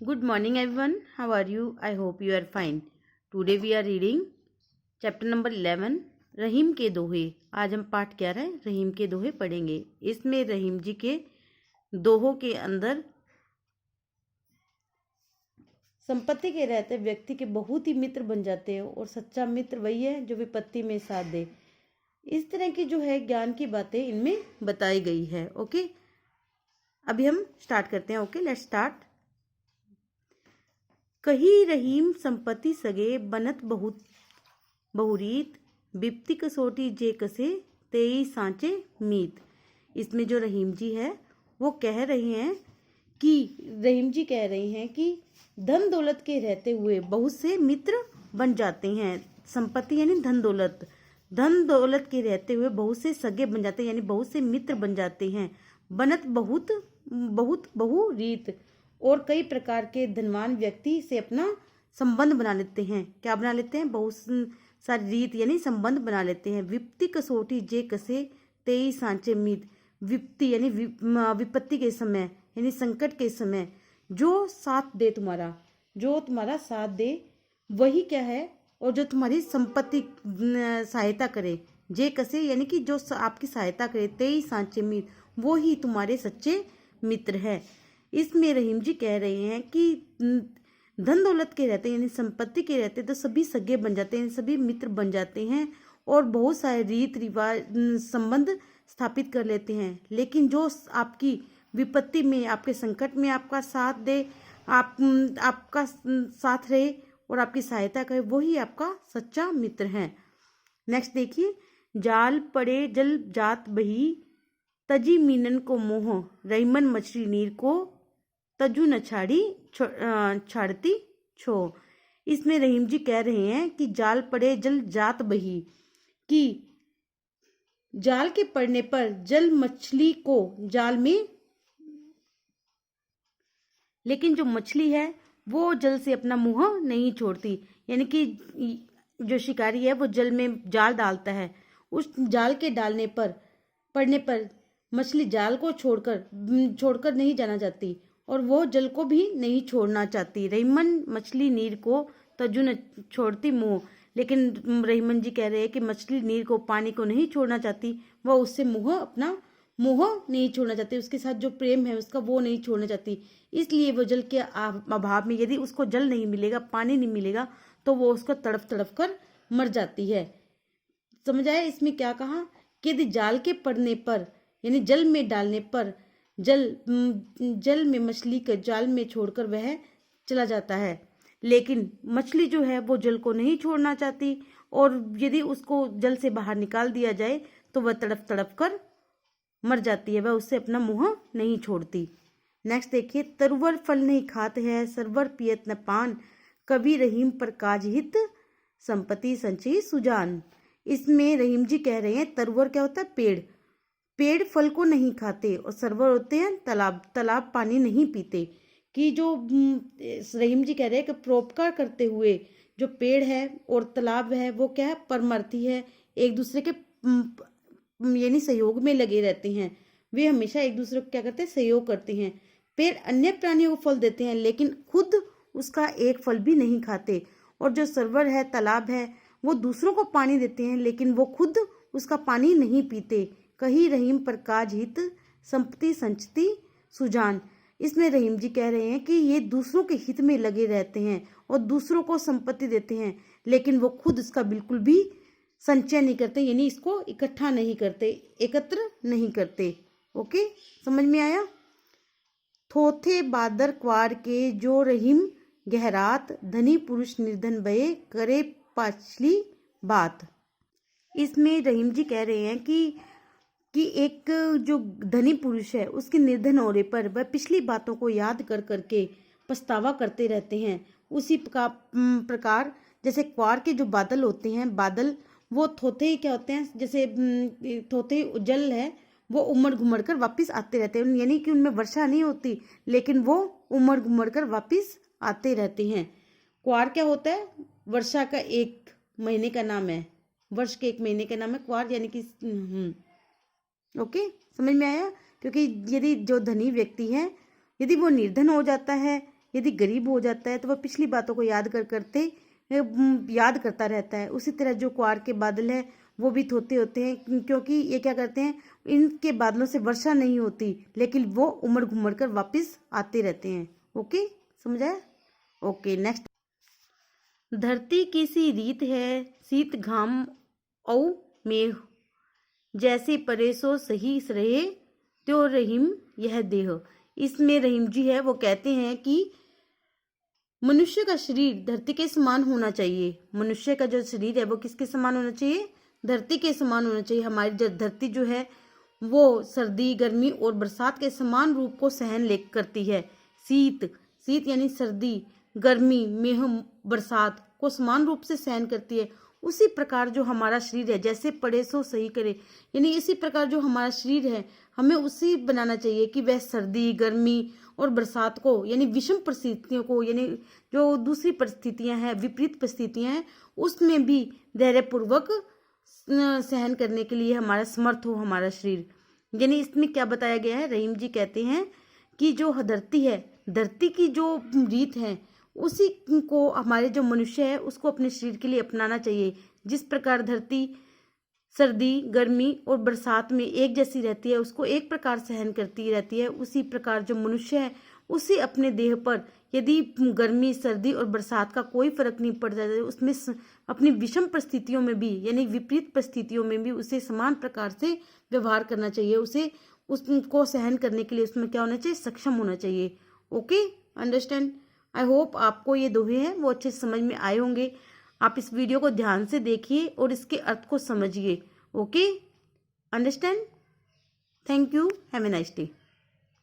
Good morning, everyone. How are you? I hope you are fine. Today we are reading chapter number 11, रहीम के दोहे। आज हम पाठ 11 रहीम के दोहे पढ़ेंगे। इसमें रहीम जी के दोहों के अंदर संपत्ति के रहते व्यक्ति के बहुत ही मित्र बन जाते हैं और सच्चा मित्र वही है जो विपत्ति में साथ दे। इस तरह की जो है ज्ञान की बातें इनमें बताई गई है। ओके, अभी हम स्टार्ट करते हैं। Okay, let's start. कही रहीम संपत्ति सगे बनत बहुत बहुरीत, बिपति कसोटी जे कसे तेई सांचे मीत। इसमें जो रहीम जी है वो कह रहे हैं कि धन दौलत के रहते हुए बहुत से मित्र बन जाते हैं। संपत्ति यानी धन दौलत के रहते हुए बहुत से सगे बन जाते हैं, यानी बहुत से मित्र बन जाते हैं। बनत बहुत बहुरीत, और कई प्रकार के धनवान व्यक्ति से अपना संबंध बना लेते हैं। क्या बना लेते हैं? बहुत सारी रीत यानी संबंध बना लेते हैं। विपत्ति कसोटी जे कसे तेई सांचे मीत। विपत्ति यानी विपत्ति के समय यानी संकट के समय जो साथ दे, तुम्हारा साथ दे वही क्या है, और जो तुम्हारी संपत्ति सहायता करे। जे कसे यानी कि जो आपकी सहायता करे, तेई सांचे मीत, वो ही तुम्हारे सच्चे मित्र है। इसमें रहीम जी कह रहे हैं कि धन दौलत के रहते यानी संपत्ति के रहते तो सभी सगे बन जाते हैं, सभी मित्र बन जाते हैं और बहुत सारे रीत रिवाज संबंध स्थापित कर लेते हैं। लेकिन जो आपकी विपत्ति में, आपके संकट में आपका साथ दे, आपका साथ रहे और आपकी सहायता करे, वही आपका सच्चा मित्र है। नेक्स्ट देखिए। जाल पड़े जल जात बही, तजी मीनन को मोह, रहीमन मछली नीर को तजू न छाड़ती छो। इसमें रहीम जी कह रहे हैं कि जाल पड़े जल जात बही, कि जाल के पड़ने पर जल मछली को जाल में, लेकिन जो मछली है वो जल से अपना मुंह नहीं छोड़ती। यानी कि जो शिकारी है वो जल में जाल डालता है, उस जाल के पड़ने पर मछली जाल को छोड़कर नहीं जाना चाहती और वो जल को भी नहीं छोड़ना चाहती। रहीमन मछली नीर को तजु न छोड़ती मुंह, लेकिन रहीमन जी कह रहे हैं कि मछली नीर को, पानी को नहीं छोड़ना चाहती, वह उससे अपना मुंह नहीं छोड़ना चाहती, उसके साथ जो प्रेम है उसका वो नहीं छोड़ना चाहती। इसलिए वो जल के अभाव में, यदि उसको जल नहीं मिलेगा, पानी नहीं मिलेगा, तो वो उसको तड़फ कर मर जाती है। समझ आया इसमें क्या कहा? कि यदि जाल के पड़ने पर यानी जल में डालने पर जल में मछली के जाल में छोड़कर वह चला जाता है, लेकिन मछली जो है वो जल को नहीं छोड़ना चाहती, और यदि उसको जल से बाहर निकाल दिया जाए तो वह तड़प कर मर जाती है, वह उससे अपना मुंह नहीं छोड़ती। नेक्स्ट देखिए। तरवर फल नहीं खात है, सरवर पियत न पान, कभी रहीम पर काज हित, संपत्ति संचयी सुजान। इसमें रहीम जी कह रहे हैं तरवर क्या होता है? पेड़ फल को नहीं खाते, और सरवर होते हैं तालाब पानी नहीं पीते। कि जो रहीम जी कह रहे हैं कि परोपकार करते हुए जो पेड़ है और तालाब है वो क्या है? परमार्थी है, एक दूसरे के यानी सहयोग में लगे रहते हैं। वे हमेशा एक दूसरे को क्या करते हैं? सहयोग करते हैं। पेड़ अन्य प्राणियों को फल देते हैं लेकिन खुद उसका एक फल भी नहीं खाते, और जो सरवर है, तालाब है, वो दूसरों को पानी देते हैं लेकिन वो खुद उसका पानी नहीं पीते। कही रहीम पर काज हित, संपत्ति संचती सुजान। इसमें रहीम जी कह रहे हैं कि ये दूसरों के हित में लगे रहते हैं और दूसरों को संपत्ति देते हैं, लेकिन वो खुद इसका बिल्कुल भी संचय नहीं करते, यानी इसको इकट्ठा नहीं करते, एकत्र नहीं करते। ओके, समझ में आया? थोथे बादर क्वार के जो रहीम गहरात, धनी पुरुष निर्धन भये करे पाछली बात। इसमें रहीम जी कह रहे हैं कि एक जो धनी पुरुष है उसके निर्धन होने पर वह पिछली बातों को याद कर करके पछतावा करते रहते हैं। उसी प्रकार जैसे क्वार के जो बादल होते हैं, बादल वो थोथे क्या होते हैं? जैसे थोथे जल है वो उमड़ घुमड़ कर वापिस आते रहते हैं, यानी कि उनमें वर्षा नहीं होती लेकिन वो उमड़ घुमड़ कर वापिस आते रहते हैं। क्वार क्या होता है? वर्षा का एक महीने का नाम है, वर्ष के एक महीने का नाम है क्वार, यानी कि ओके, समझ में आया? क्योंकि यदि जो धनी व्यक्ति है यदि वो निर्धन हो जाता है यदि गरीब हो जाता है तो वह पिछली बातों को याद करता रहता है। उसी तरह जो कुआर के बादल हैं वो भी थोते होते हैं, क्योंकि ये क्या करते हैं, इनके बादलों से वर्षा नहीं होती, लेकिन वो उमड़ घुमड़ कर वापिस आते रहते हैं। ओके, समझा? Okay, next. धरती की सी रीत है, शीत घाम औ मेह, जैसे परे सो सही रहे त्यो रहीम यह देह। इसमें रहीम जी है वो कहते हैं कि मनुष्य का शरीर धरती के समान होना चाहिए। मनुष्य का जो शरीर है वो किसके समान होना चाहिए? धरती के समान होना चाहिए। हमारी धरती जो है वो सर्दी, गर्मी और बरसात के समान रूप को सहन ले करती है। शीत यानी सर्दी, गर्मी, मेह, बरसात को समान रूप से सहन करती है। उसी प्रकार जो हमारा शरीर है, जैसे पड़े सो सही करे, यानी इसी प्रकार जो हमारा शरीर है हमें उसी बनाना चाहिए कि वह सर्दी, गर्मी और बरसात को, यानी विषम परिस्थितियों को, यानी जो दूसरी परिस्थितियां हैं, विपरीत परिस्थितियां हैं, उसमें भी धैर्यपूर्वक सहन करने के लिए हमारा समर्थ हो हमारा शरीर। यानी इसमें क्या बताया गया है? रहीम जी कहते हैं कि जो धरती है, धरती की जो रीत है उसी को हमारे जो मनुष्य है उसको अपने शरीर के लिए अपनाना चाहिए। जिस प्रकार धरती सर्दी, गर्मी और बरसात में एक जैसी रहती है, उसको एक प्रकार सहन करती रहती है, उसी प्रकार जो मनुष्य है उसे अपने देह पर यदि गर्मी, सर्दी और बरसात का कोई फर्क नहीं पड़ता है, उसमें अपनी विषम परिस्थितियों में भी, यानी विपरीत परिस्थितियों में भी उसे समान प्रकार से व्यवहार करना चाहिए। उसे उसको सहन करने के लिए उसमें क्या होना चाहिए? सक्षम होना चाहिए। Okay, understand? आई होप आपको ये दोहे हैं वो अच्छे समझ में आए होंगे। आप इस वीडियो को ध्यान से देखिए और इसके अर्थ को समझिए। Okay, understand? Thank you, have a nice day.